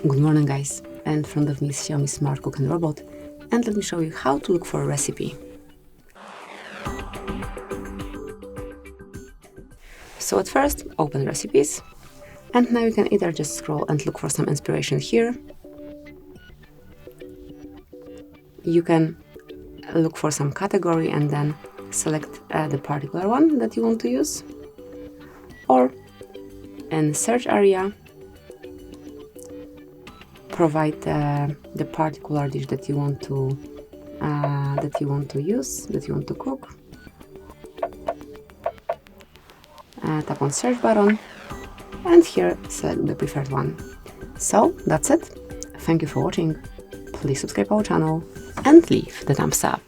Good morning guys, in front of me is Xiaomi Smart Cooking Robot, and let me show you how to look for a recipe. So at first, open recipes, and now you can either just scroll and look for some inspiration here. You can look for some category and then select the particular one that you want to use, or in search area, provide the particular dish that you want to use, that you want to cook. Tap on search button, and here select the preferred one. So that's it. Thank you for watching. Please subscribe our channel and leave the thumbs up.